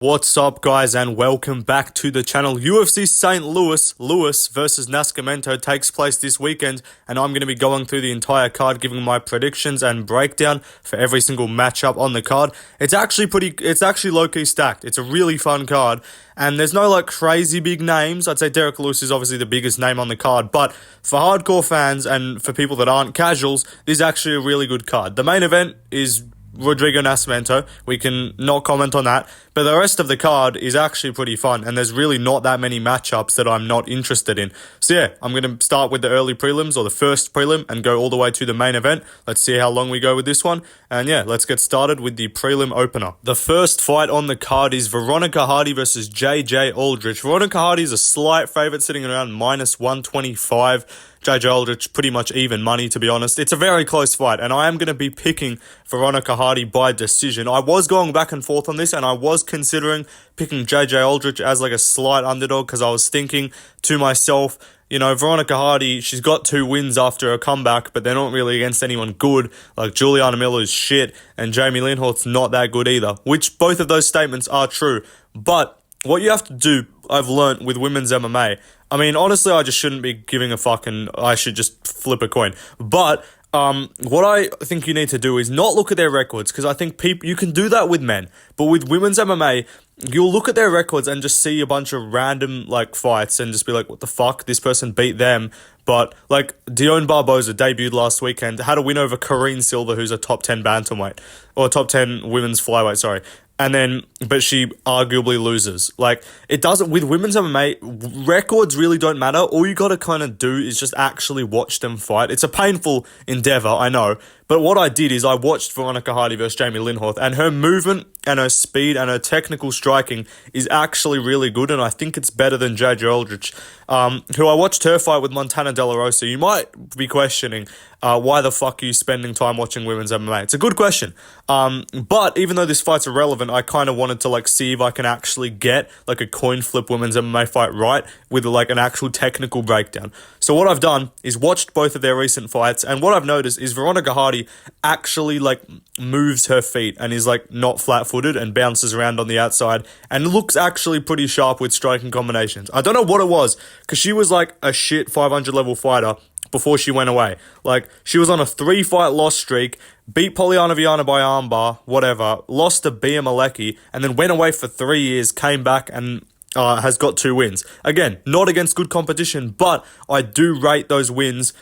What's up, guys, and welcome back to the channel. UFC St Louis versus Nascimento takes place this weekend, and I'm going to be going through the entire card, giving my predictions and breakdown for every single matchup on the card. It's actually low-key stacked. It's a really fun card, and there's no like crazy big names. I'd say Derek Lewis is obviously the biggest name on the card, but for hardcore fans and for people that aren't casuals, this is actually a really good card. The main event is Rodrigo Nascimento. We can not comment on that, but the rest of the card is actually pretty fun, and there's really not that many matchups that I'm not interested in. So yeah, I'm going to start with the early prelims, or the first prelim, and go all the way to the main event. Let's see how long we go with this one, and yeah, let's get started with the prelim opener. The first fight on the card is Veronica Hardy versus JJ Aldrich. Veronica Hardy is a slight favourite, sitting around minus 125. JJ Aldrich, pretty much even money, to be honest. It's a very close fight, and I am going to be picking Veronica Hardy by decision. I was going back and forth on this, and I was considering picking JJ Aldrich as like a slight underdog, because I was thinking to myself, you know, Veronica Hardy, she's got 2 wins after a comeback, but they're not really against anyone good. Like, Juliana Miller's shit, and Jamie Linhort's not that good either, which both of those statements are true. But what you have to do, I've learnt with women's MMA, I mean, honestly, I just shouldn't be giving a fucking, I should just flip a coin. But what I think you need to do is not look at their records, because I think you can do that with men. But with women's MMA, you'll look at their records and just see a bunch of random like fights and just be like, what the fuck? This person beat them. But like Dione Barboza debuted last weekend, had a win over Corrine Silva, who's a top 10 bantamweight, or top 10 women's flyweight, sorry. But she arguably loses. Like, it doesn't, with women's MMA, records really don't matter. All you gotta kind of do is just actually watch them fight. It's a painful endeavor, I know. But what I did is I watched Veronica Hardy versus Jamie Linhort, and her movement and her speed and her technical striking is actually really good, and I think it's better than JJ Aldrich, who I watched her fight with Montana De La Rosa. You might be questioning, why the fuck are you spending time watching women's MMA? It's a good question. But even though this fight's irrelevant, I kind of wanted to like see if I can actually get like a coin flip women's MMA fight right with like an actual technical breakdown. So what I've done is watched both of their recent fights, and what I've noticed is Veronica Hardy actually like moves her feet and is like not flat-footed and bounces around on the outside and looks actually pretty sharp with striking combinations. I don't know what it was, because she was like a shit 500 level fighter before she went away. Like, she was on a 3-fight loss streak, beat Poliana Viana by armbar, whatever, lost to Bia Malecki, and then went away for 3 years, came back and has got 2 wins. Again, not against good competition, but I do rate those wins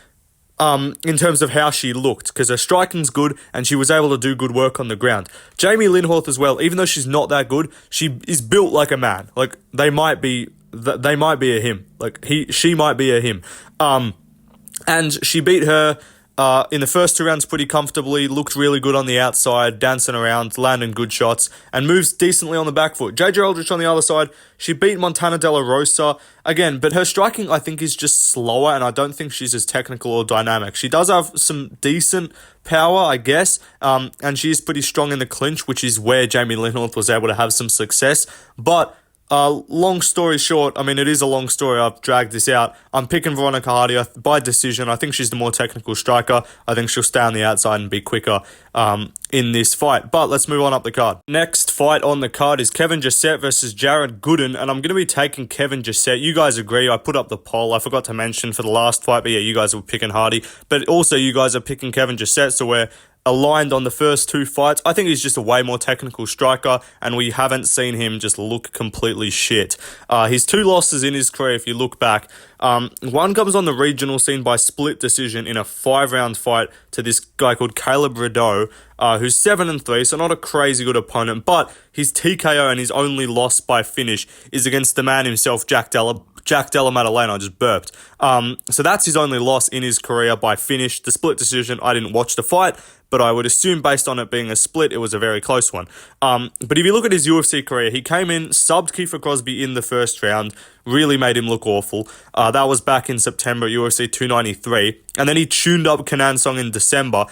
in terms of how she looked, because her striking's good and she was able to do good work on the ground. Jamie Linhort as well, even though she's not that good, she is built like a man. Like, they might be a him. Like, she might be a him. And she beat her in the first 2 rounds pretty comfortably, looked really good on the outside, dancing around, landing good shots, and moves decently on the back foot. JJ Aldrich on the other side, she beat Montana De La Rosa, again, but her striking, I think, is just slower, and I don't think she's as technical or dynamic. She does have some decent power, I guess, and she is pretty strong in the clinch, which is where Jamie Linhort was able to have some success, but long story short, I mean, it is a long story, I've dragged this out. I'm picking Veronica Hardy by decision. I think she's the more technical striker. I think she'll stay on the outside and be quicker in this fight. But let's move on up the card. Next fight on the card is Kevin Jousett versus Jared Gooden, and I'm going to be taking Kevin Jousett. You guys agree. I put up the poll. I forgot to mention for the last fight, but yeah, you guys were picking Hardy. But also, you guys are picking Kevin Jousett, so we're aligned on the first 2 fights. I think he's just a way more technical striker, and we haven't seen him just look completely shit. His 2 losses in his career, if you look back, one comes on the regional scene by split decision in a 5-round fight to this guy called Caleb Rideau, who's 7-3, so not a crazy good opponent, but his TKO and his only loss by finish is against the man himself, Jack Della Maddalena. I just burped. So that's his only loss in his career by finish. The split decision, I didn't watch the fight, but I would assume based on it being a split, it was a very close one. But if you look at his UFC career, he came in, subbed Kiefer Crosby in the first round, really made him look awful. That was back in September at UFC 293. And then he tuned up Kenan Song in December.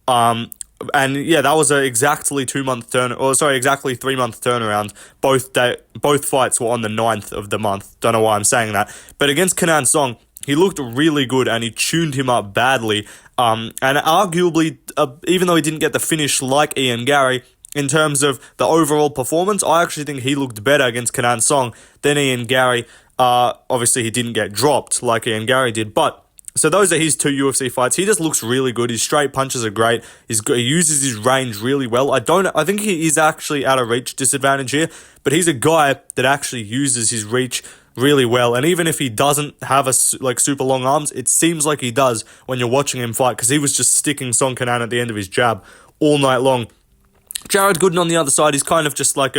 And yeah, that was exactly 3-month turnaround. Both fights were on the 9th of the month. Don't know why I'm saying that. But against Kenan Song, he looked really good and he tuned him up badly. And arguably, even though he didn't get the finish like Ian Gary, in terms of the overall performance, I actually think he looked better against Kenan Song than Ian Gary. Obviously, he didn't get dropped like Ian Gary did, but so those are his two UFC fights. He just looks really good. His straight punches are great. He uses his range really well. I think he is actually at a reach disadvantage here, but he's a guy that actually uses his reach really well. And even if he doesn't have super long arms, it seems like he does when you're watching him fight, because he was just sticking Song Kenan at the end of his jab all night long. Jared Gooden on the other side, he's kind of just like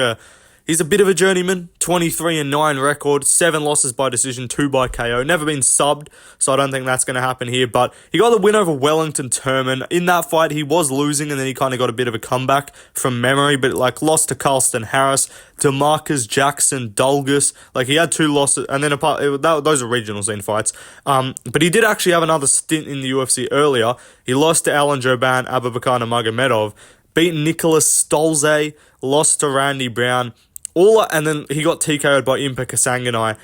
he's a bit of a journeyman, 23-9 record, 7 losses by decision, 2 by KO. Never been subbed, so I don't think that's going to happen here. But he got the win over Wellington Turman. In that fight, he was losing, and then he kind of got a bit of a comeback from memory, but lost to Carlston Harris, DeMarcus Jackson, Dulgus. He had 2 losses, and then those are regional scene fights. But he did actually have another stint in the UFC earlier. He lost to Alan Joban, Abubakar Nurmagomedov, beat Nicholas Stolze, lost to Randy Brown, and then he got TKO'd by Impa Kasanganai.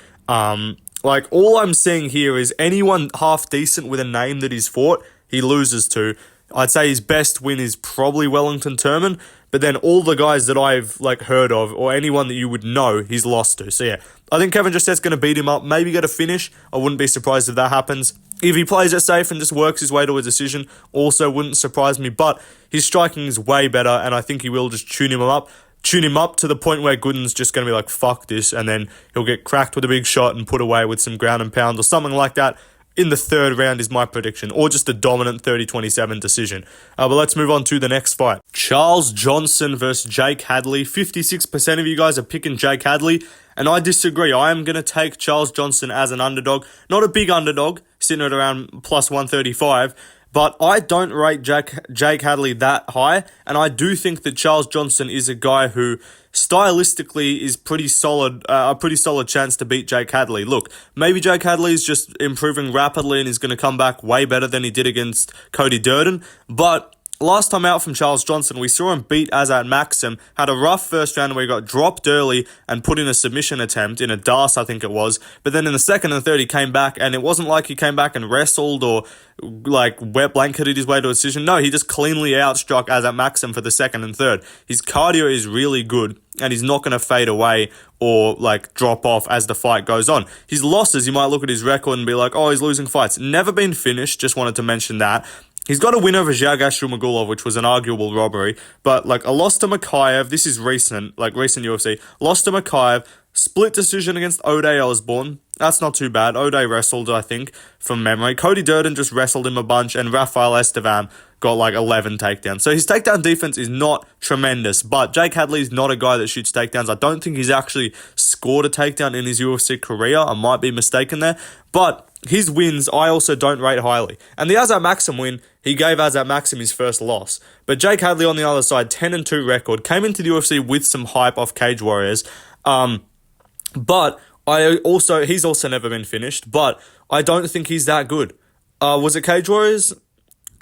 All I'm seeing here is anyone half decent with a name that he's fought, he loses to. I'd say his best win is probably Wellington Turman, but then all the guys that I've heard of, or anyone that you would know, he's lost to. So yeah, I think Kevin Joussett's going to beat him up, maybe get a finish. I wouldn't be surprised if that happens. If he plays it safe and just works his way to a decision, also wouldn't surprise me. But his striking is way better, and I think he will just tune him up to the point where Gooden's just going to be like, fuck this, and then he'll get cracked with a big shot and put away with some ground and pound or something like that. In the third round is my prediction, or just a dominant 30-27 decision. But let's move on to the next fight. Charles Johnson versus Jake Hadley. 56% of you guys are picking Jake Hadley, and I disagree. I am going to take Charles Johnson as an underdog. Not a big underdog, sitting at around plus 135, but I don't rate Jake Hadley that high, and I do think that Charles Johnson is a guy who stylistically is pretty solid, a pretty solid chance to beat Jake Hadley. Look, maybe Jake Hadley is just improving rapidly and is going to come back way better than he did against Cody Durden, but last time out from Charles Johnson, we saw him beat Azat Maxim, had a rough first round where he got dropped early and put in a submission attempt, in a DAS I think it was, but then in the second and third he came back, and it wasn't like he came back and wrestled or wet blanketed his way to a decision. No, he just cleanly outstruck Azat Maxim for the second and third. His cardio is really good, and he's not going to fade away or drop off as the fight goes on. His losses, you might look at his record and be like, oh, he's losing fights. Never been finished, just wanted to mention that. He's got a win over Zhagash Rumagulov, which was an arguable robbery, but a loss to Makayev, this is recent UFC, loss to Makayev, split decision against O'Day Osborne, that's not too bad. O'Day wrestled, I think, from memory. Cody Durden just wrestled him a bunch, and Rafael Estevam got 11 takedowns. So his takedown defense is not tremendous, but Jake Hadley's not a guy that shoots takedowns. I don't think he's actually scored a takedown in his UFC career. I might be mistaken there, but his wins I also don't rate highly. And the Azat Maxim win, he gave Azat Maxim his first loss. But Jake Hadley on the other side, 10-2 record, came into the UFC with some hype off Cage Warriors. But he's also never been finished, but I don't think he's that good. Was it Cage Warriors?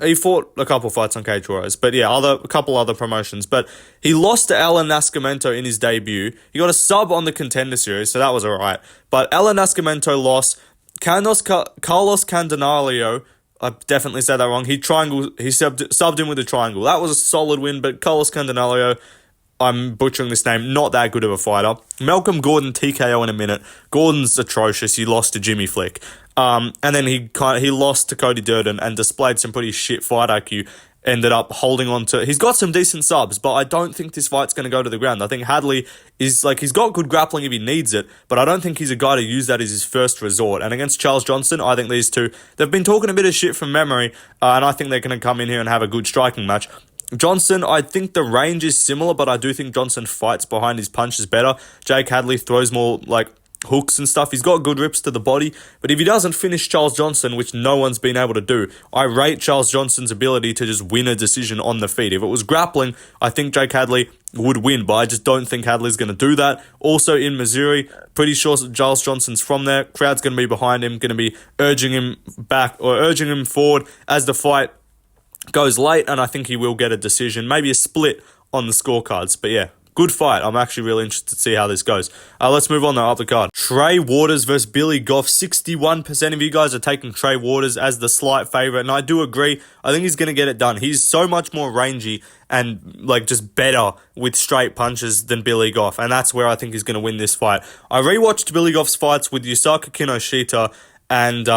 He fought a couple fights on Cage Warriors, but yeah, a couple other promotions. But he lost to Alan Nascimento in his debut. He got a sub on the Contender Series, so that was alright. But Alan Nascimento lost. Carlos Candelario, I definitely said that wrong. He subbed him with a triangle. That was a solid win, but Carlos Candelario, I'm butchering this name, not that good of a fighter. Malcolm Gordon TKO in a minute. Gordon's atrocious. He lost to Jimmy Flick. And then he lost to Cody Durden and displayed some pretty shit fight IQ. Ended up holding on to... He's got some decent subs, but I don't think this fight's going to go to the ground. I think Hadley is he's got good grappling if he needs it, but I don't think he's a guy to use that as his first resort. And against Charles Johnson, I think these two, they've been talking a bit of shit from memory, and I think they're going to come in here and have a good striking match. Johnson, I think the range is similar, but I do think Johnson fights behind his punches better. Jake Hadley throws more hooks and stuff. He's got good rips to the body, but if he doesn't finish Charles Johnson, which no one's been able to do, I rate Charles Johnson's ability to just win a decision on the feet. If it was grappling, I think Jake Hadley would win, but I just don't think Hadley's going to do that. Also in Missouri, pretty sure Charles Johnson's from there. Crowd's going to be behind him, going to be urging him back or urging him forward as the fight goes late, and I think he will get a decision, maybe a split on the scorecards. But yeah, good fight. I'm actually really interested to see how this goes. Let's move on to the card. Trey Waters versus Billy Goff. 61% of you guys are taking Trey Waters as the slight favourite, and I do agree. I think he's going to get it done. He's so much more rangy and like just better with straight punches than Billy Goff, and that's where I think he's going to win this fight. I rewatched Billy Goff's fights with Yusaka Kinoshita and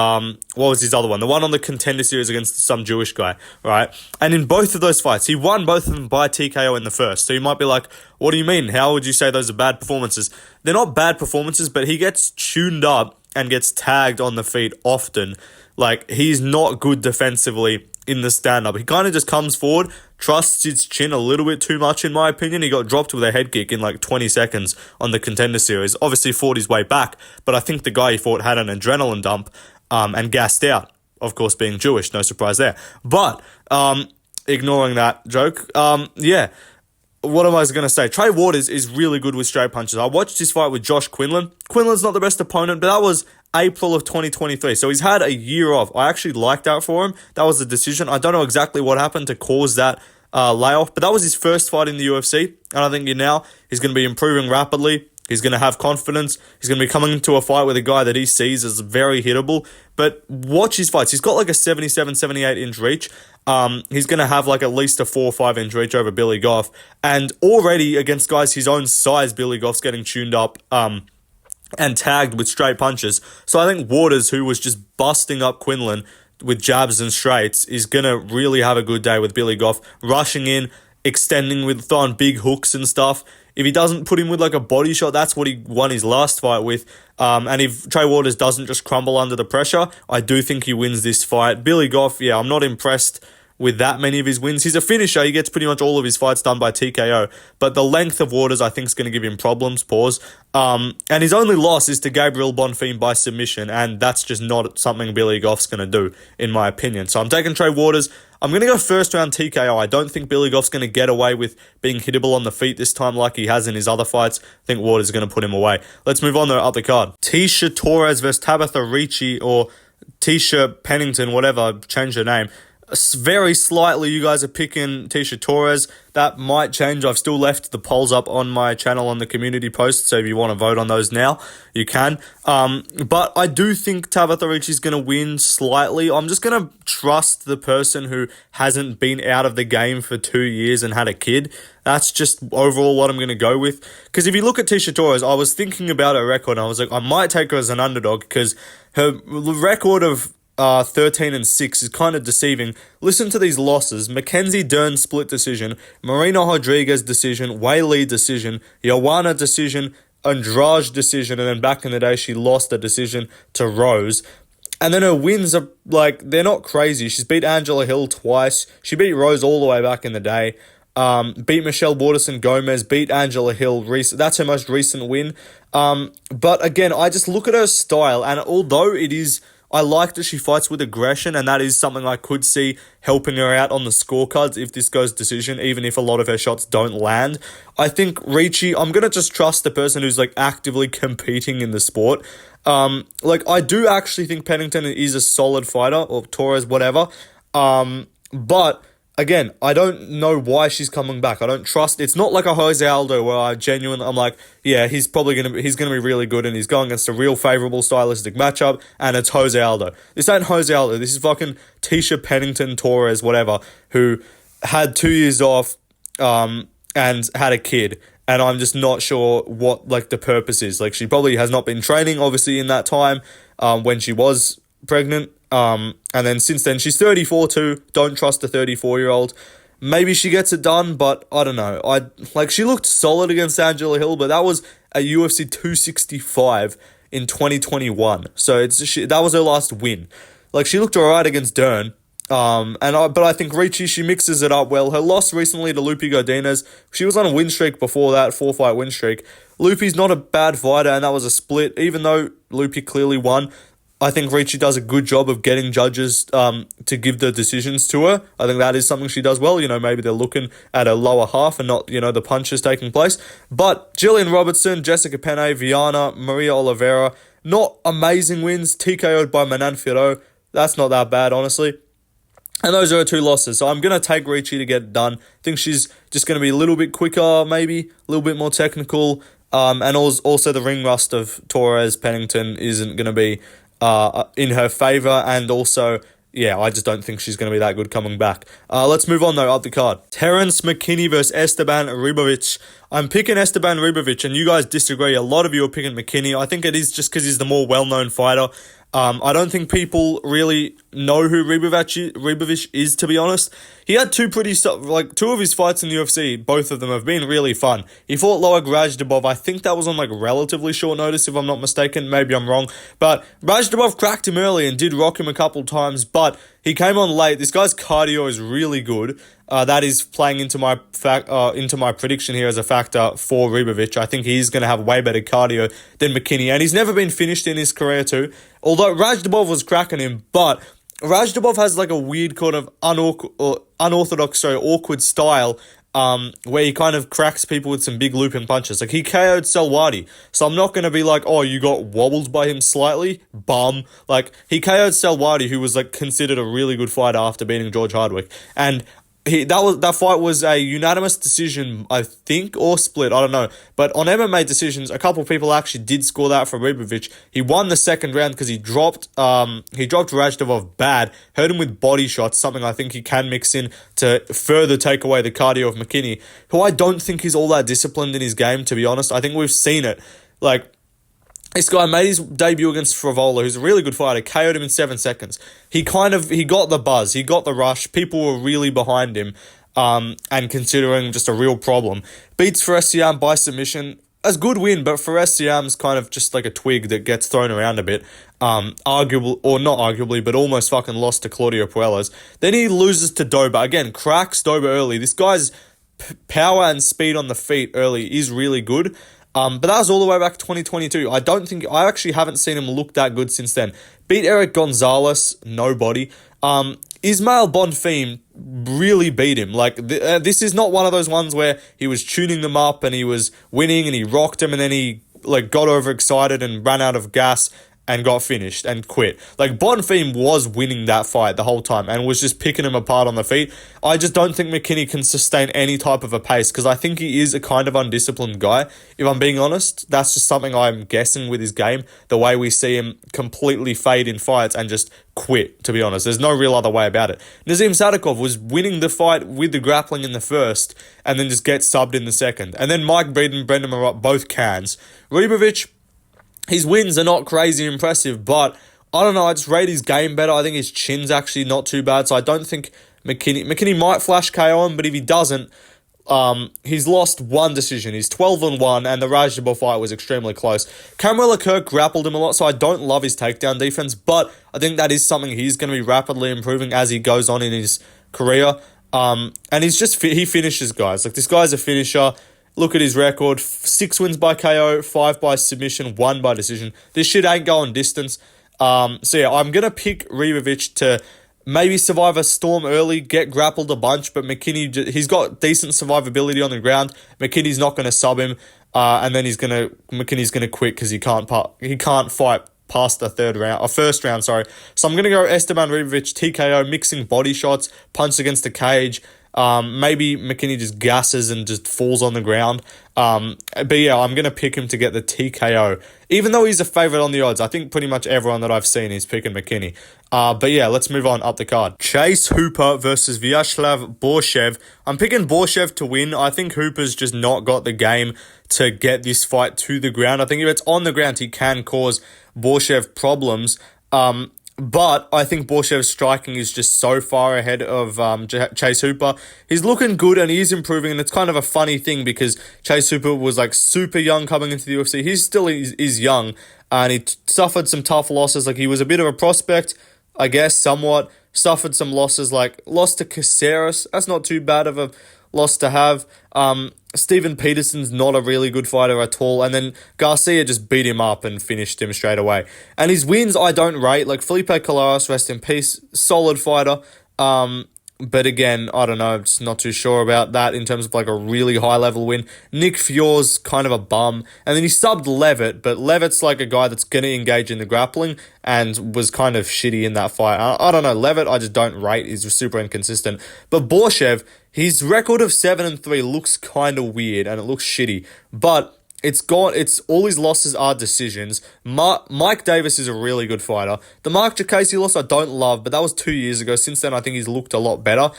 what was his other one? The one on the Contender Series against some Jewish guy, right? And in both of those fights, he won both of them by TKO in the first. So you might be like, what do you mean? How would you say those are bad performances? They're not bad performances, but he gets tuned up and gets tagged on the feet often. Like, he's not good defensively in the stand-up. He kind of just comes forward, trusts his chin a little bit too much, in my opinion. He got dropped with a head kick in like 20 seconds on the Contender Series. Obviously fought his way back, but I think the guy he fought had an adrenaline dump and gassed out. Of course, being Jewish, no surprise there. But ignoring that joke, yeah. What am I going to say? Trey Waters is really good with straight punches. I watched his fight with Josh Quinlan. Quinlan's not the best opponent, but that was April of 2023. So he's had a year off. I actually liked that for him. That was the decision. I don't know exactly what happened to cause that layoff, but that was his first fight in the UFC. And I think now he's going to be improving rapidly. He's going to have confidence. He's going to be coming into a fight with a guy that he sees as very hittable. But watch his fights. He's got like a 77, 78 inch reach. He's going to have like at least a 4 or 5 inch reach over Billy Goff. And already against guys his own size, Billy Goff's getting tuned up and tagged with straight punches. So I think Waters, who was just busting up Quinlan with jabs and straights, is going to really have a good day with Billy Goff, rushing in, extending with throwing big hooks and stuff. If he doesn't put him with like a body shot, that's what he won his last fight with. And if Trey Waters doesn't just crumble under the pressure, I do think he wins this fight. Billy Goff, yeah, I'm not impressed with that many of his wins. He's a finisher. He gets pretty much all of his fights done by TKO. But the length of Waters, I think, is going to give him problems. And his only loss is to Gabriel Bonfim by submission. And that's just not something Billy Goff's going to do, in my opinion. So I'm taking Trey Waters. I'm going to go first round TKO. I don't think Billy Goff's going to get away with being hittable on the feet this time like he has in his other fights. I think Waters is going to put him away. Let's move on to the other card. Tisha Torres versus Tabitha Ricci, or Tisha Pennington, whatever, change her name. Very slightly, you guys are picking Tisha Torres. That might change. I've still left the polls up on my channel on the community post, so if you want to vote on those now, you can. But I do think Tabitha Ricci's going to win slightly. I'm just going to trust the person who hasn't been out of the game for 2 years and had a kid. That's just overall what I'm going to go with. Because if you look at Tisha Torres, I was thinking about her record, and I was like, I might take her as an underdog, because her record of 13-6 is kind of deceiving. Listen to these losses: Mackenzie Dern split decision, Marina Rodriguez decision, Weili decision, Joanna decision, Andrade decision, and then back in the day she lost a decision to Rose. And then her wins are like, they're not crazy. She's beat Angela Hill twice. She beat Rose all the way back in the day. Beat Michelle Waterson Gomez, beat Angela Hill. That's her most recent win. But again, I just look at her style, and although I like that she fights with aggression, and that is something I could see helping her out on the scorecards if this goes decision, even if a lot of her shots don't land. I think Ricci, I'm going to just trust the person who's like actively competing in the sport. I do actually think Pennington is a solid fighter, or Torres, whatever. But again, I don't know why she's coming back. I don't trust. It's not like a Jose Aldo where I'm like, yeah, he's gonna be really good, and he's going against a real favorable stylistic matchup, and it's Jose Aldo. This ain't Jose Aldo. This is fucking Tisha Pennington Torres, whatever, who had 2 years off, and had a kid. And I'm just not sure what like the purpose is. Like, she probably has not been training, obviously, in that time, when she was pregnant. And then since then, she's 34 too. Don't trust a 34-year-old. Maybe she gets it done, but I don't know. She looked solid against Angela Hill, but that was a UFC 265 in 2021. So that was her last win. Like, she looked alright against Dern. But I think Ricci, she mixes it up well. Her loss recently to Lupi Godinez, she was on a win streak before that, 4-fight win streak. Lupi's not a bad fighter, and that was a split. Even though Lupi clearly won, I think Ricci does a good job of getting judges to give the decisions to her. I think that is something she does well. Maybe they're looking at her lower half and not, the punches taking place. But Jillian Robertson, Jessica Penne, Viana, Maria Oliveira, not amazing wins. TKO'd by Menifeild. That's not that bad, honestly. And those are her 2 losses. So I'm going to take Ricci to get it done. I think she's just going to be a little bit quicker, maybe, a little bit more technical. And also the ring rust of Torres, Pennington isn't going to be in her favour. And also, yeah, I just don't think she's going to be that good coming back. Let's move on, though, up the card. Terence McKinney versus Esteban Ribovics. I'm picking Esteban Ribovics, and you guys disagree. A lot of you are picking McKinney. I think it is just because he's the more well-known fighter. I don't think people really know who Ribovics is, to be honest. He had two of his fights in the UFC, both of them have been really fun. He fought Loic Rajdabov. I think that was on relatively short notice, if I'm not mistaken. Maybe I'm wrong. But Rajdabov cracked him early and did rock him a couple times, but he came on late. This guy's cardio is really good. That is playing into my prediction here as a factor for Ribovics. I think he's going to have way better cardio than McKinney, and he's never been finished in his career too. Although Rajdabov was cracking him, but Rajdabov has a weird kind of unorthodox, awkward style, where he kind of cracks people with some big looping punches. He KO'd Selwadi, so I'm not going to be oh, you got wobbled by him slightly, bum. He KO'd Selwadi, who was considered a really good fighter after beating George Hardwick, and that fight was a unanimous decision, I think, or split, I don't know. But on MMA decisions, a couple of people actually did score that for Ribovics. He won the second round because he dropped Rajdabov bad, hurt him with body shots, something I think he can mix in to further take away the cardio of McKinney, who I don't think is all that disciplined in his game, to be honest. I think we've seen it. This guy made his debut against Frivola, who's a really good fighter, KO'd him in 7 seconds. He got the buzz, he got the rush, people were really behind him, and considering just a real problem. Beats Fares Siam by submission. A good win, but Fares Siam's kind of just a twig that gets thrown around a bit. Not arguably, but almost fucking lost to Claudio Puelles. Then he loses to Doba. Again, cracks Doba early. This guy's power and speed on the feet early is really good. But that was all the way back to 2022. I actually haven't seen him look that good since then. Beat Eric Gonzalez, nobody. Ismail Bonfim really beat him. This is not one of those ones where he was tuning them up and he was winning and he rocked him and then he got overexcited and ran out of gas and got finished and quit. Bonfim was winning that fight the whole time and was just picking him apart on the feet. I just don't think McKinney can sustain any type of a pace because I think he is a kind of undisciplined guy. If I'm being honest, that's just something I'm guessing with his game, the way we see him completely fade in fights and just quit, to be honest. There's no real other way about it. Nazim Sadikov was winning the fight with the grappling in the first and then just gets subbed in the second. And then Mike Breeden and Brendan Marotte both cans. Ribovics, his wins are not crazy impressive, but I don't know, I just rate his game better. I think his chin's actually not too bad, so I don't think McKinney might flash KO him, but if he doesn't, he's lost one decision. He's 12-1, and the Rajdabov fight was extremely close. Cameron Leclerc grappled him a lot, so I don't love his takedown defense, but I think that is something he's going to be rapidly improving as he goes on in his career. And he finishes guys. This guy's a finisher. Look at his record, 6 wins by KO, 5 by submission, 1 by decision. This shit ain't going distance. I'm going to pick Ribovics to maybe survive a storm early, get grappled a bunch, but McKinney, he's got decent survivability on the ground. McKinney's not going to sub him, and then McKinney's going to quit because he can't fight past the first round. So I'm going to go Esteban Ribovics, TKO, mixing body shots, punch against the cage. Maybe McKinney just gasses and just falls on the ground. But yeah, I'm going to pick him to get the TKO. Even though he's a favourite on the odds, I think pretty much everyone that I've seen is picking McKinney. But yeah, let's move on up the card. Chase Hooper versus Vyacheslav Borschev. I'm picking Borschev to win. I think Hooper's just not got the game to get this fight to the ground. I think if it's on the ground, he can cause Borschev problems. But I think Borshev's striking is just so far ahead of Chase Hooper. He's looking good and he is improving, and it's kind of a funny thing because Chase Hooper was super young coming into the UFC. He still is young, and he suffered some tough losses. He was a bit of a prospect, I guess, somewhat. Suffered some losses, lost to Caceres. That's not too bad of a loss to have. Steven Peterson's not a really good fighter at all. And then Garcia just beat him up and finished him straight away. And his wins I don't rate. Felipe Colares, rest in peace, solid fighter. But again, I don't know, just not too sure about that in terms of like a really high level win. Nick Fior's kind of a bum. And then he subbed Levitt, but Levitt's like a guy that's going to engage in the grappling and was kind of shitty in that fight. I don't know, Levitt I just don't rate. He's super inconsistent. But Borschev, his record of 7-3 looks kind of weird and it looks shitty. But it's all his losses are decisions. Mike Davis is a really good fighter. The Mark Caceres loss I don't love, but that was 2 years ago. Since then, I think he's looked a lot better.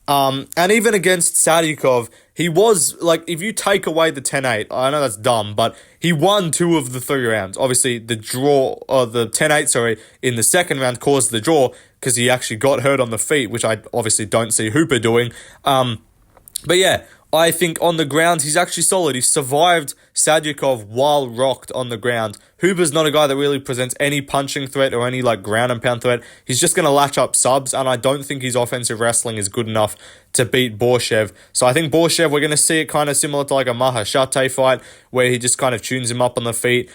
And even against Sadykhov, he was, like, if you take away the 10-8, I know that's dumb, but he won 2 of the 3 rounds. Obviously, the 10-8, in the second round caused the draw because he actually got hurt on the feet, which I obviously don't see Hooper doing. But yeah, I think on the ground, he's actually solid. He survived Sadykhov while rocked on the ground. Hooper's not a guy that really presents any punching threat or any like ground and pound threat. He's just going to latch up subs, and I don't think his offensive wrestling is good enough to beat Borschev. So I think Borschev, we're going to see it kind of similar to like a Mahashate fight, where he just kind of tunes him up on the feet.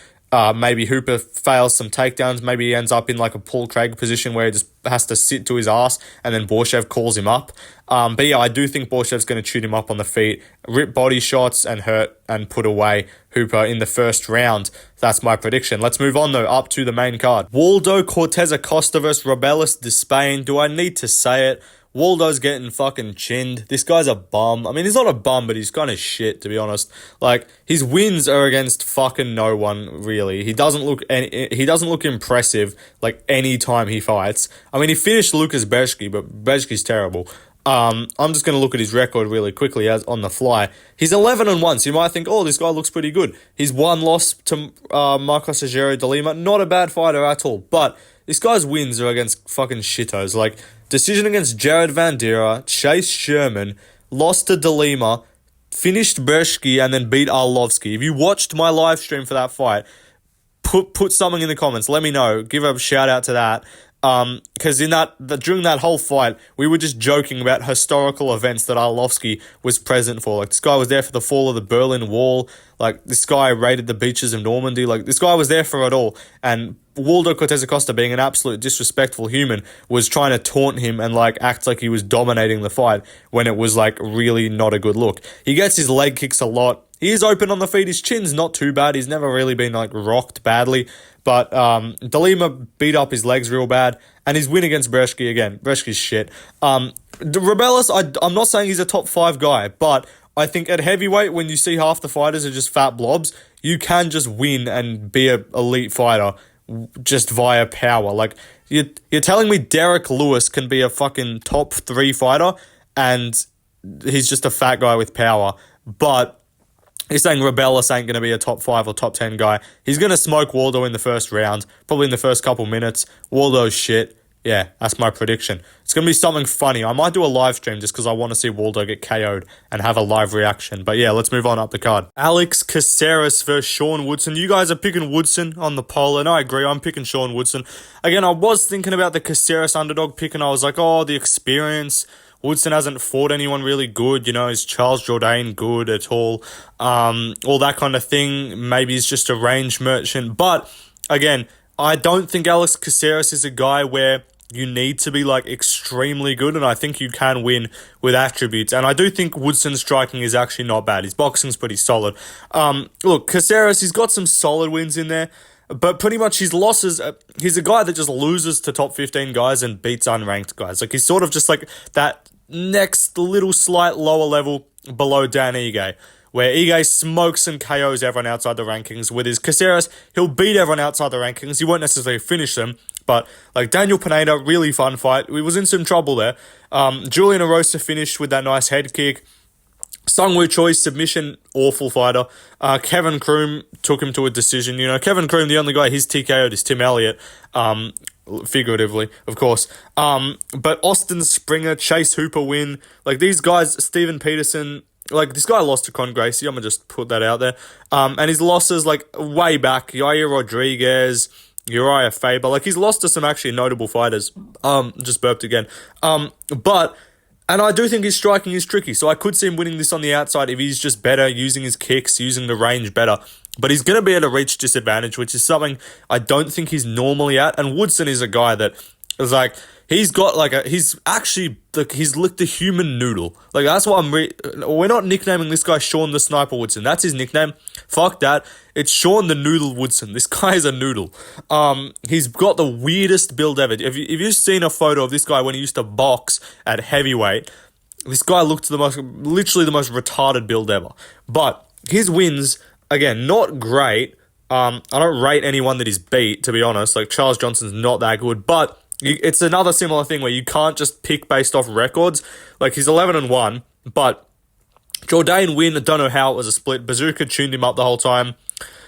Maybe Hooper fails some takedowns. Maybe he ends up in like a Paul Craig position where he just has to sit to his ass and then Borschev calls him up. But yeah, I do think Borshev's going to shoot him up on the feet, rip body shots and hurt and put away Hooper in the first round. That's my prediction. Let's move on though, up to the main card. Waldo Cortes Acosta versus Robelis Despaigne. Do I need to say it? Waldo's getting fucking chinned. This guy's a bum. I mean, he's not a bum, but he's kind of shit, to be honest. Like, his wins are against fucking no one, really. He doesn't look impressive, like, any time he fights. I mean, he finished Lucas Bershki, but Bershki's terrible. I'm just going to look at his record really quickly as on the fly. He's 11-1, so you might think, oh, this guy looks pretty good. His one loss to Marcos Rogério de Lima, not a bad fighter at all, but this guy's wins are against fucking shitos. Like, decision against Jared Van Dera, Chase Sherman, lost to De Lima, finished Bershki, and then beat Arlovsky. If you watched my live stream for that fight, put something in the comments. Let me know. Give a shout out to that. Because during that whole fight, we were just joking about historical events that Arlovsky was present for. Like, this guy was there for the fall of the Berlin Wall. Like, this guy raided the beaches of Normandy. Like, this guy was there for it all. And Waldo Cortes Acosta, being an absolute disrespectful human, was trying to taunt him and, like, act like he was dominating the fight when it was, like, really not a good look. He gets his leg kicks a lot. He is open on the feet. His chin's not too bad. He's never really been, like, rocked badly. But De Lima beat up his legs real bad. And his win against Bershki, again, Bershki's shit. Robelis, I'm not saying he's a top 5 guy, but I think at heavyweight, when you see half the fighters are just fat blobs, you can just win and be an elite fighter just via power. Like, you're telling me Derek Lewis can be a fucking top 3 fighter and he's just a fat guy with power. But he's saying Robelis ain't going to be a top 5 or top 10 guy. He's going to smoke Waldo in the first round, probably in the first couple minutes. Waldo's shit. Yeah, that's my prediction. It's going to be something funny. I might do a live stream just because I want to see Waldo get KO'd and have a live reaction. But yeah, let's move on up the card. Alex Caceres versus Sean Woodson. You guys are picking Woodson on the poll, and I agree. I'm picking Sean Woodson. Again, I was thinking about the Caceres underdog pick, and I was like, oh, the experience. Woodson hasn't fought anyone really good, is Charles Jourdain good at all? All that kind of thing. Maybe he's just a range merchant. But, again, I don't think Alex Caceres is a guy where you need to be, like, extremely good, and I think you can win with attributes. And I do think Woodson's striking is actually not bad. His boxing's pretty solid. Look, Caceres, he's got some solid wins in there, but pretty much his losses, he's a guy that just loses to top 15 guys and beats unranked guys. Like, he's sort of just like that next little slight lower level below Dan Ige, where Ige smokes and KOs everyone outside the rankings. With his Caceres, he'll beat everyone outside the rankings. He won't necessarily finish them, but like Daniel Pineda, really fun fight. He was in some trouble there. Julian Erosa finished with that nice head kick. Sungwoo Choi's submission, awful fighter. Kevin Kroom took him to a decision. Kevin Kroom, the only guy he's TKO'd is Tim Elliott. Figuratively, of course. But Austin Springer, Chase Hooper win. Like, these guys, Steven Peterson, like, this guy lost to Con Gracie. I'm going to just put that out there. And his losses, like, way back, Yair Rodriguez, Uriah Faber, like, he's lost to some actually notable fighters. Just burped again. And I do think his striking is tricky, so I could see him winning this on the outside if he's just better, using his kicks, using the range better. But he's going to be at a reach disadvantage, which is something I don't think he's normally at. And Woodson is a guy that It's like, he's got like he's actually, like, he's licked a human noodle. Like, that's what we're not nicknaming this guy Sean the Sniper Woodson. That's his nickname. Fuck that. It's Sean the Noodle Woodson. This guy is a noodle. He's got the weirdest build ever. If you've seen a photo of this guy when he used to box at heavyweight, this guy looked literally the most retarded build ever. But his wins, again, not great. I don't rate anyone that he's beat, to be honest. Like, Charles Johnson's not that good, but it's another similar thing where you can't just pick based off records. Like, he's 11-1, but Jourdain Wynn, I don't know how it was a split. Bazooka tuned him up the whole time.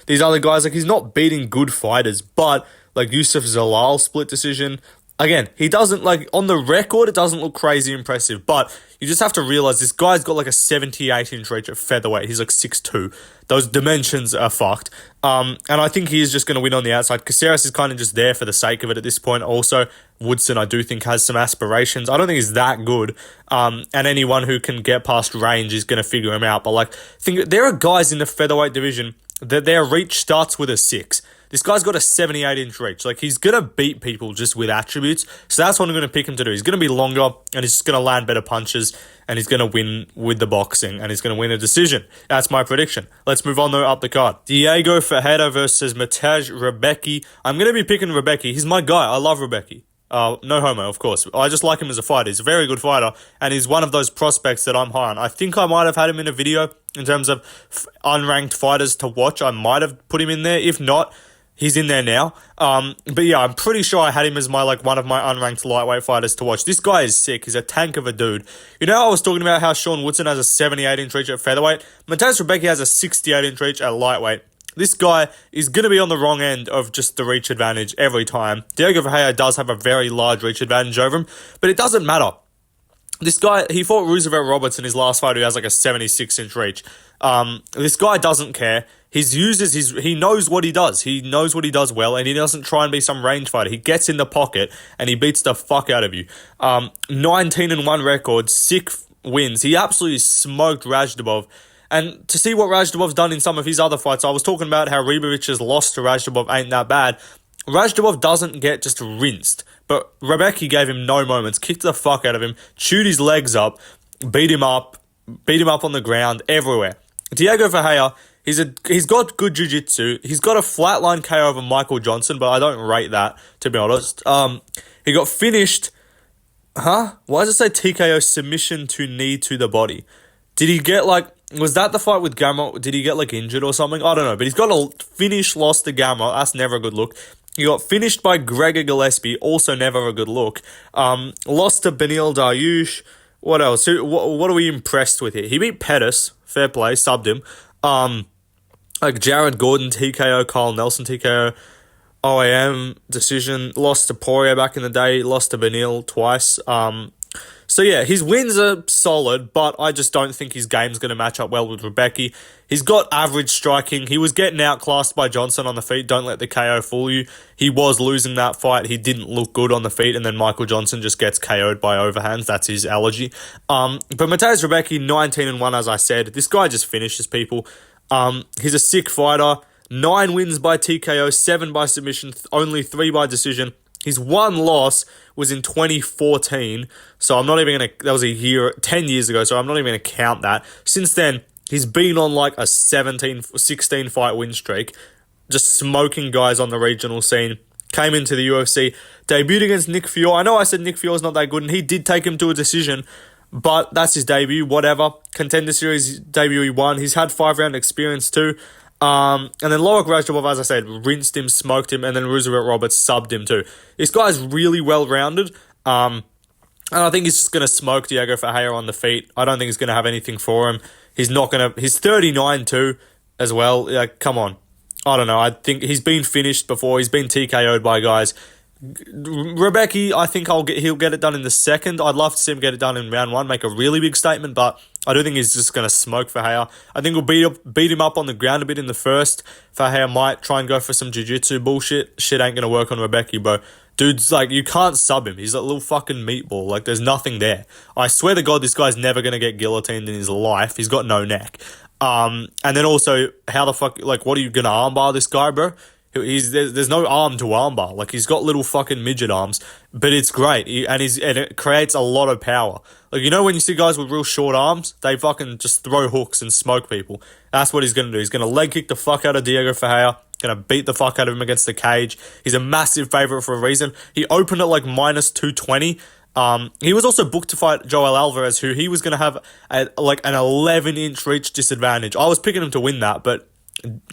These other guys, like, he's not beating good fighters, but, like, Youssef Zalal split decision. Again, he doesn't, like, on the record, it doesn't look crazy impressive, but you just have to realize this guy's got like a 78-inch reach at featherweight. He's like 6'2". Those dimensions are fucked. And I think he is just going to win on the outside. Caceres is kind of just there for the sake of it at this point. Also, Woodson, I do think, has some aspirations. I don't think he's that good. And anyone who can get past range is going to figure him out. But, like, there are guys in the featherweight division that their reach starts with a 6. This guy's got a 78-inch reach. Like, he's going to beat people just with attributes. So that's what I'm going to pick him to do. He's going to be longer, and he's just going to land better punches, and he's going to win with the boxing, and he's going to win a decision. That's my prediction. Let's move on, though, up the card. Diego Ferreira versus Matej Rabecki. I'm going to be picking Rabecki. He's my guy. I love Rabecki. No homo, of course. I just like him as a fighter. He's a very good fighter, and he's one of those prospects that I'm high on. I think I might have had him in a video in terms of unranked fighters to watch. I might have put him in there. If not, he's in there now. But yeah, I'm pretty sure I had him as one of my unranked lightweight fighters to watch. This guy is sick. He's a tank of a dude. You know, I was talking about how Sean Woodson has a 78-inch reach at featherweight. Matej Rabecki has a 68-inch reach at lightweight. This guy is going to be on the wrong end of just the reach advantage every time. Diego Ferreira does have a very large reach advantage over him, but it doesn't matter. This guy, he fought Ruziboev Roberts in his last fight who has like a 76-inch reach. This guy doesn't care. He knows what he does. He knows what he does well, and he doesn't try and be some range fighter. He gets in the pocket, and he beats the fuck out of you. 19-1 record, 6 wins. He absolutely smoked Ruziboev. And to see what Ruziboev's done in some of his other fights, I was talking about how Ribovics' loss to Ruziboev ain't that bad. Ruziboev doesn't get just rinsed, but Rabecki gave him no moments, kicked the fuck out of him, chewed his legs up, beat him up on the ground, everywhere. Diego Ferreira, he's got good jiu-jitsu. He's got a flatline KO over Michael Johnson, but I don't rate that, to be honest. He got finished. Why does it say TKO submission to knee to the body? Did he get was that the fight with Gamma? Did he get injured or something? I don't know, but he's got a finish loss to Gamma. That's never a good look. He got finished by Gregor Gillespie, also never a good look. Lost to Benil Dariush. What else? What are we impressed with here? He beat Pettis, fair play, subbed him. Jared Gordon TKO, Kyle Nelson TKO, OAM decision. Lost to Poirier back in the day. Lost to Benil twice. So yeah, his wins are solid, but I just don't think his game's going to match up well with Rabecki. He's got average striking. He was getting outclassed by Johnson on the feet. Don't let the KO fool you. He was losing that fight. He didn't look good on the feet, and then Michael Johnson just gets KO'd by overhands. That's his allergy. But Matej Rabecki, 19-1, as I said. This guy just finishes people. He's a sick fighter. 9 wins by TKO, 7 by submission, only 3 by decision. His one loss was in 2014, so I'm not even going to... That was 10 years ago, so I'm not even going to count that. Since then, he's been on a 16 fight win streak, just smoking guys on the regional scene. Came into the UFC, debuted against Nick Fiore. I know I said Nick Fiore's not that good, and he did take him to a decision, but that's his debut, whatever. Contender Series debut he won. He's had 5-round experience too. And then Loic Ruziboev, as I said, rinsed him, smoked him, and then Ruziboev Roberts subbed him too. This guy's really well-rounded, and I think he's just going to smoke Diego Ferreira on the feet. I don't think he's going to have anything for him. He's 39 too, as well. Come on. I don't know. I think he's been finished before. He's been TKO'd by guys. Rabecki, I think he'll get it done in the second. I'd love to see him get it done in round 1, make a really big statement, but I do think he's just going to smoke Ferreira. I think we'll beat him up on the ground a bit in the first. Ferreira might try and go for some jiu-jitsu bullshit. Shit ain't going to work on Rabecki, bro. Dude's you can't sub him. He's a little fucking meatball. There's nothing there. I swear to God, this guy's never going to get guillotined in his life. He's got no neck. And then also, how the fuck, what are you going to armbar this guy, bro? There's no arm to armbar. Like, he's got little fucking midget arms, but it's great. And it creates a lot of power. Like, you know when you see guys with real short arms, they fucking just throw hooks and smoke people. That's what he's going to do. He's going to leg kick the fuck out of Diego Ferreira, going to beat the fuck out of him against the cage. He's a massive favourite for a reason. He opened at like minus 220. He was also booked to fight Joel Alvarez, who he was going to have an 11-inch reach disadvantage. I was picking him to win that, but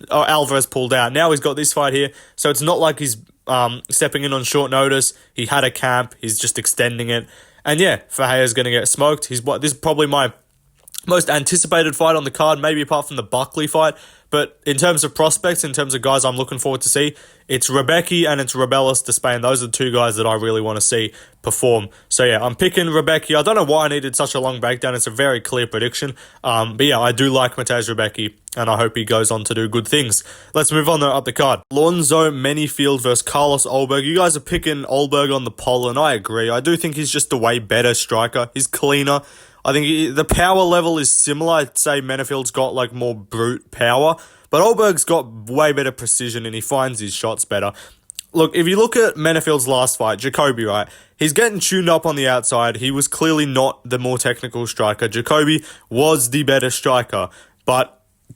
Alvarez pulled out. Now he's got this fight here, so it's not like he's stepping in on short notice. He had a camp. He's just extending it. And yeah, Ferreira's going to get smoked. This is probably my most anticipated fight on the card, maybe apart from the Buckley fight. But in terms of prospects, in terms of guys I'm looking forward to see, it's Rabecki and it's Despaigne. Those are the two guys that I really want to see perform. So yeah, I'm picking Rabecki. I don't know why I needed such a long breakdown. It's a very clear prediction. But yeah, I do like Mateusz Rabecki, and I hope he goes on to do good things. Let's move on up the card. Lonzo Menifeild versus Carlos Ulberg. You guys are picking Ulberg on the poll, and I agree. I do think he's just a way better striker. He's cleaner. I think the power level is similar. I'd say Menifield's got like more brute power, but Ulberg's got way better precision and he finds his shots better. Look, if you look at Menifield's last fight, Jacoby, right? He's getting tuned up on the outside. He was clearly not the more technical striker. Jacoby was the better striker, but in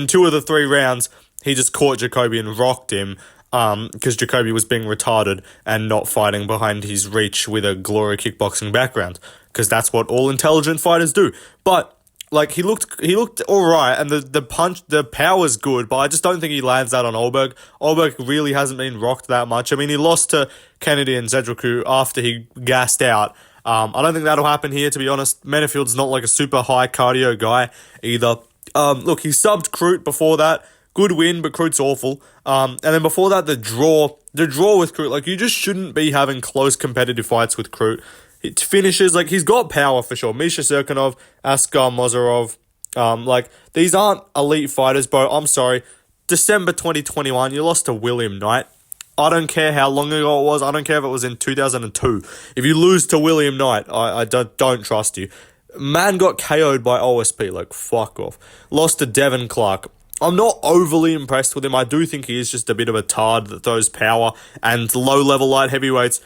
2 of the 3 rounds, he just caught Jacoby and rocked him. Because Jacoby was being retarded and not fighting behind his reach with a glory kickboxing background, because that's what all intelligent fighters do. But like he looked all right, and the power's good, but I just don't think he lands that on Ulberg. Ulberg really hasn't been rocked that much. I mean, he lost to Kennedy and Zedruku after he gassed out. I don't think that'll happen here, to be honest. Menifield's not like a super high cardio guy either. Look, he subbed Crute before that. Good win, but Crute's awful. And then before that, the draw with Crute. Like, you just shouldn't be having close competitive fights with Crute. It finishes, like, he's got power for sure. Misha Serkinov, Askar Mozarov, these aren't elite fighters, bro. I'm sorry. December 2021, you lost to William Knight. I don't care how long ago it was. I don't care if it was in 2002. If you lose to William Knight, I don't trust you. Man got KO'd by OSP, like, fuck off. Lost to Devin Clark. I'm not overly impressed with him. I do think he is just a bit of a tard that throws power, and low-level light heavyweights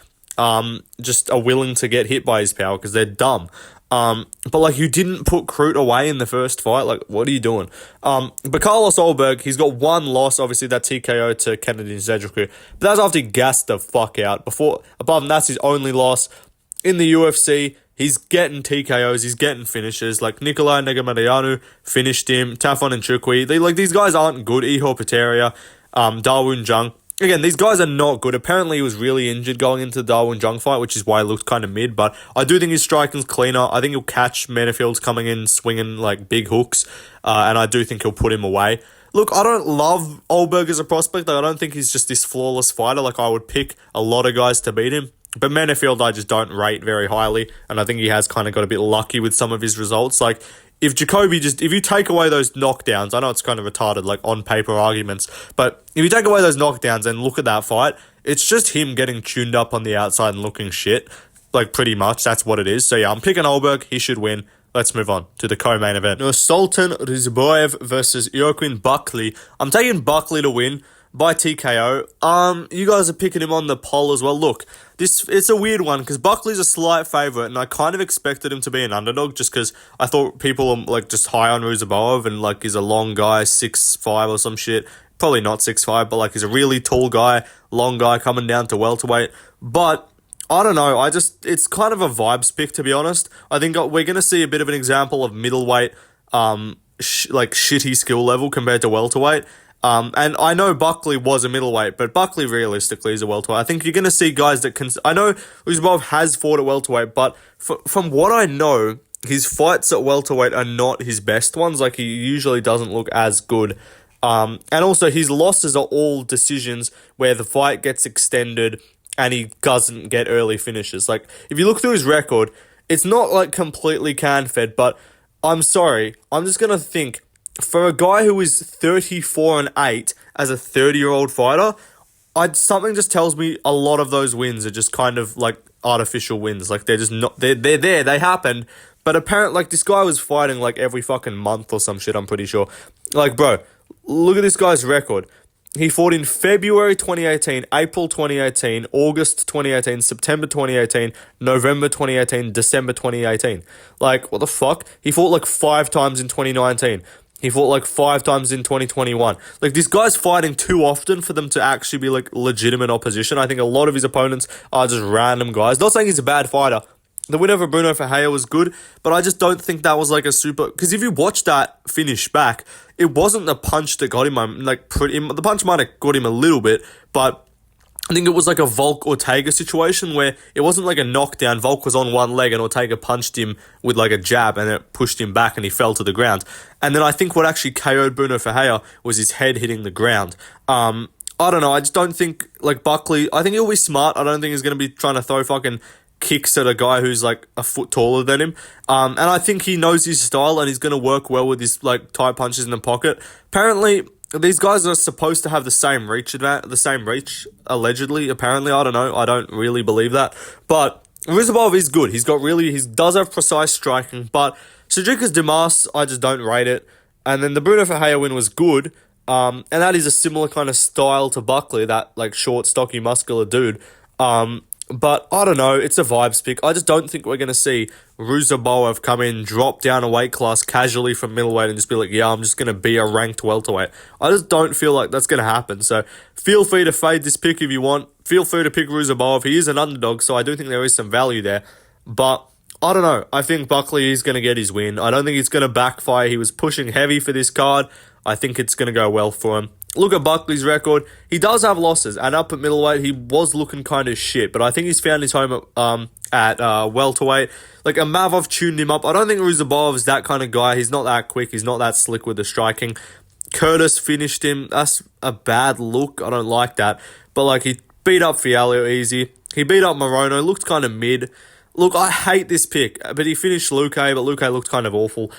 just are willing to get hit by his power because they're dumb. But like, you didn't put Crute away in the first fight. Like, what are you doing? But Carlos Ulberg, he's got one loss, obviously that TKO to Kennedy and Zedruku. But that was after he gassed the fuck out. Above that, that's his only loss in the UFC. He's getting TKOs, he's getting finishes. Like, Nikolai Negamarianu finished him. Tafon and Chukwi. These guys aren't good. Ihor Peteria, Darwin Jung. Again, these guys are not good. Apparently, he was really injured going into the Darwin Jung fight, which is why he looked kind of mid. But I do think his striking's cleaner. I think he'll catch Menifield's coming in, swinging, like, big hooks. And I do think he'll put him away. Look, I don't love Ulberg as a prospect. Like, I don't think he's just this flawless fighter. Like, I would pick a lot of guys to beat him. But Menifeild, I just don't rate very highly, and I think he has kind of got a bit lucky with some of his results. Like, if you take away those knockdowns, I know it's kind of retarded, like, on paper arguments, but if you take away those knockdowns and look at that fight, it's just him getting tuned up on the outside and looking shit. Like, pretty much, that's what it is. So yeah, I'm picking Ulberg. He should win. Let's move on to the co-main event. Sultan Ruziboev versus Joaquin Buckley. I'm taking Buckley to win by TKO. You guys are picking him on the poll as well. Look, it's a weird one because Buckley's a slight favourite, and I kind of expected him to be an underdog just because I thought people are like just high on Ruziboev, and like he's a long guy, 6'5" or some shit. Probably not 6'5", but like he's a really tall guy, long guy coming down to welterweight. But I don't know. It's kind of a vibes pick, to be honest. I think we're gonna see a bit of an example of middleweight, shitty skill level compared to welterweight. And I know Buckley was a middleweight, but Buckley realistically is a welterweight. I think you're going to see guys that can... I know Ruziboev has fought at welterweight, but from what I know, his fights at welterweight are not his best ones. Like, he usually doesn't look as good. And also, his losses are all decisions where the fight gets extended and he doesn't get early finishes. Like, if you look through his record, it's not, like, completely can-fed, but I'm sorry. I'm just going to think... For a guy who is 34-8 as a 30-year-old fighter, something just tells me a lot of those wins are just kind of like artificial wins. Like, they're just not, they're there, they happened. But apparently, like, this guy was fighting like every fucking month or some shit, I'm pretty sure. Like, bro, look at this guy's record. He fought in February 2018, April 2018, August 2018, September 2018, November 2018, December 2018. Like, what the fuck? He fought like 5 times in 2019. He fought like 5 times in 2021. Like, this guy's fighting too often for them to actually be like legitimate opposition. I think a lot of his opponents are just random guys. Not saying he's a bad fighter. The win over Bruno Ferreira was good, but I just don't think that was like a super... Because if you watch that finish back, it wasn't the punch that got him. The punch might have got him a little bit, but I think it was like a Volk-Ortega situation where it wasn't like a knockdown. Volk was on one leg and Ortega punched him with like a jab and it pushed him back and he fell to the ground. And then I think what actually KO'd Bruno Ferreira was his head hitting the ground. I don't know. I just don't think, like, Buckley... I think he'll be smart. I don't think he's going to be trying to throw fucking kicks at a guy who's like a foot taller than him. And I think he knows his style and he's going to work well with his like tight punches in the pocket. Apparently, these guys are supposed to have the same reach, allegedly. Apparently, I don't know. I don't really believe that. But Ruziboev is good. He does have precise striking, but Cedric's Demas, I just don't rate it. And then the Bruno Ferreira win was good. And that is a similar kind of style to Buckley, that like short, stocky, muscular dude. But I don't know, it's a vibes pick. I just don't think we're going to see Ruziboev come in, drop down a weight class casually from middleweight and just be like, yeah, I'm just going to be a ranked welterweight. I just don't feel like that's going to happen. So feel free to fade this pick if you want. Feel free to pick Ruziboev. He is an underdog, so I do think there is some value there. But I don't know. I think Buckley is going to get his win. I don't think it's going to backfire. He was pushing heavy for this card. I think it's going to go well for him. Look at Buckley's record. He does have losses, and up at middleweight, he was looking kind of shit, but I think he's found his home at welterweight. Like, Amavov tuned him up. I don't think Ruziboev is that kind of guy. He's not that quick. He's not that slick with the striking. Cortes finished him. That's a bad look. I don't like that. But, like, he beat up Fialho easy. He beat up Morono. Looked kind of mid. Look, I hate this pick, but he finished Luque, but Luque looked kind of awful.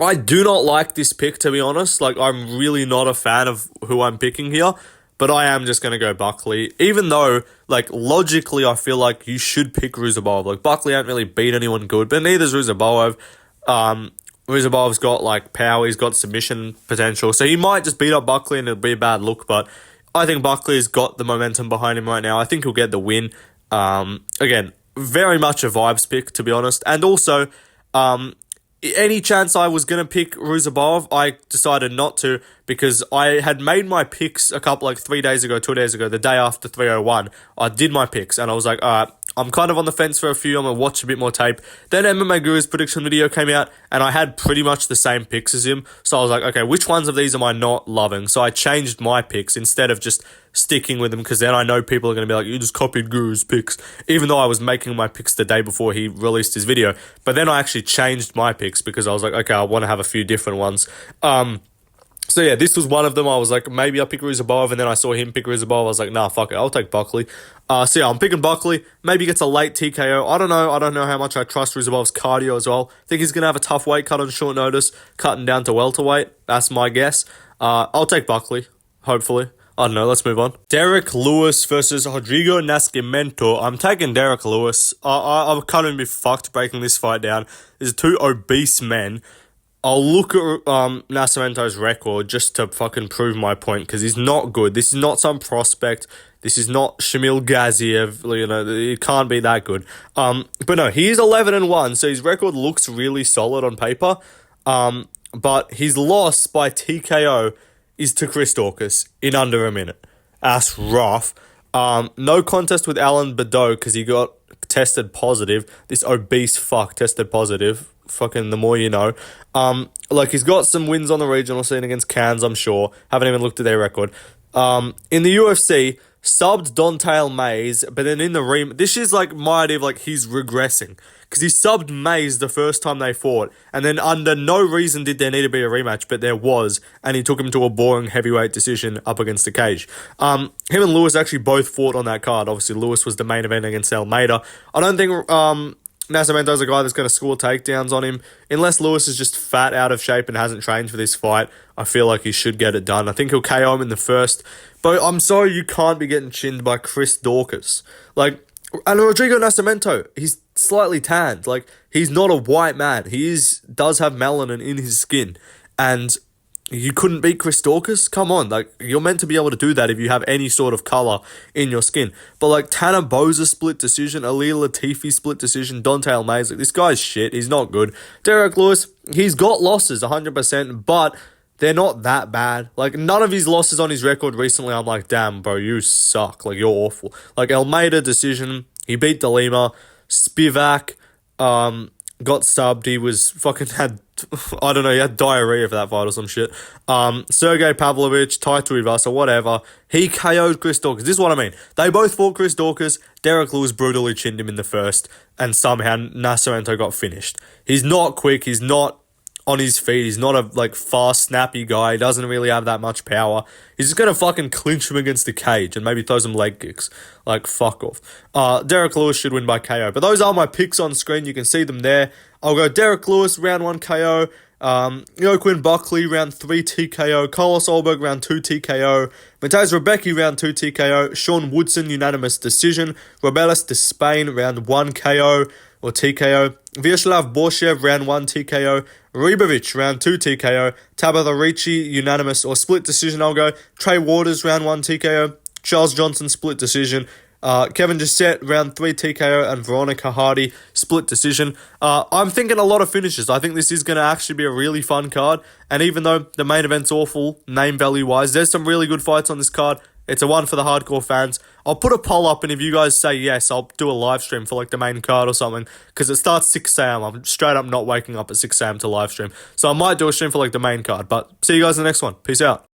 I do not like this pick, to be honest. Like, I'm really not a fan of who I'm picking here, but I am just going to go Buckley. Even though, like, logically, I feel like you should pick Ruziboev. Like, Buckley ain't really beat anyone good, but neither's Ruziboev. Ruziboev's got, like, power. He's got submission potential. So he might just beat up Buckley and it'll be a bad look, but I think Buckley's got the momentum behind him right now. I think he'll get the win. Again, very much a vibes pick, to be honest. And also, any chance I was going to pick Ruziboev, I decided not to because I had made my picks 2 days ago, the day after 301. I did my picks and I was like, all right, I'm kind of on the fence for a few. I'm going to watch a bit more tape. Then MMA Guru's prediction video came out and I had pretty much the same picks as him. So I was like, okay, which ones of these am I not loving? So I changed my picks instead of just sticking with them because then I know people are going to be like, you just copied Guru's picks, even though I was making my picks the day before he released his video. But then I actually changed my picks because I was like, okay, I want to have a few different ones. So yeah, this was one of them. I was like, maybe I'll pick Ruziboev, and then I saw him pick Ruziboev. I was like, nah, fuck it, I'll take Buckley. So yeah, I'm picking Buckley. Maybe gets a late TKO. I don't know how much I trust Ruziboev's cardio as well. I think he's going to have a tough weight cut on short notice, cutting down to welterweight. That's my guess. I'll take Buckley, hopefully. I don't know, let's move on. Derek Lewis versus Rodrigo Nascimento. I'm taking Derek Lewis. I can't even be fucked breaking this fight down. There's 2 obese men. I'll look at Nascimento's record just to fucking prove my point, because he's not good. This is not some prospect. This is not Shamil Gaziev. You know, it can't be that good. But no, he is 11-1, so his record looks really solid on paper. But his loss by TKO is to Chris Dorcas in under a minute. That's rough. No contest with Alan Badeau because he got tested positive. This obese fuck tested positive. Fucking the more you know. Like, he's got some wins on the regional scene against Cairns, I'm sure. Haven't even looked at their record. In the UFC, subbed Don'Tale Mays, but then in the this is like my idea of like he's regressing. Because he subbed Mays the first time they fought, and then under no reason did there need to be a rematch, but there was, and he took him to a boring heavyweight decision up against the cage. Him and Lewis actually both fought on that card. Obviously, Lewis was the main event against Almeida. I don't think Nascimento's a guy that's going to score takedowns on him. Unless Lewis is just fat, out of shape, and hasn't trained for this fight, I feel like he should get it done. I think he'll KO him in the first. But I'm sorry you can't be getting chinned by Chris Dorcas. Like, and Rodrigo Nascimento, he's slightly tanned. Like, he's not a white man. He does have melanin in his skin. And you couldn't beat Chris Dorcas? Come on, like, you're meant to be able to do that if you have any sort of colour in your skin. But, like, Tanner Boza split decision, Ali Latifi split decision, Dante Almeida, like, this guy's shit, he's not good. Derek Lewis, he's got losses, 100%, but they're not that bad. Like, none of his losses on his record recently, I'm like, damn, bro, you suck, like, you're awful. Like, Almeida decision, he beat De Lima, Spivak, got subbed, he was fucking had, I don't know, he had diarrhea for that fight or some shit. Sergey Pavlovich, Tai Tuivasa, whatever. He KO'd Chris Dorcas. This is what I mean. They both fought Chris Dorcas. Derek Lewis brutally chinned him in the first, and somehow Nascimento got finished. He's not quick. He's not on his feet. He's not a, like, fast, snappy guy. He doesn't really have that much power. He's just going to fucking clinch him against the cage and maybe throw some leg kicks. Like, fuck off. Derek Lewis should win by KO. But those are my picks on screen. You can see them there. I'll go Derek Lewis, round 1 KO. Joaquin Buckley, round 3 TKO. Carlos Ulberg, round 2 TKO. Mateusz Rabecki, round 2 TKO. Sean Woodson, unanimous decision. Robelis Despaigne, round 1 KO or TKO. Vyacheslav Borschev, round 1 TKO. Ribovics, round 2 TKO. Tabitha Ricci, unanimous or split decision, I'll go. Trey Waters, round 1 TKO. Charles Johnson, split decision. Kevin Jousett, round 3 TKO, and Veronica Hardy, split decision. I'm thinking a lot of finishes. I think this is going to actually be a really fun card, and even though the main event's awful, name value-wise, there's some really good fights on this card. It's a one for the hardcore fans. I'll put a poll up, and if you guys say yes, I'll do a live stream for, like, the main card or something, because it starts 6 a.m. I'm straight up not waking up at 6 a.m. to live stream, so I might do a stream for, like, the main card, but see you guys in the next one. Peace out.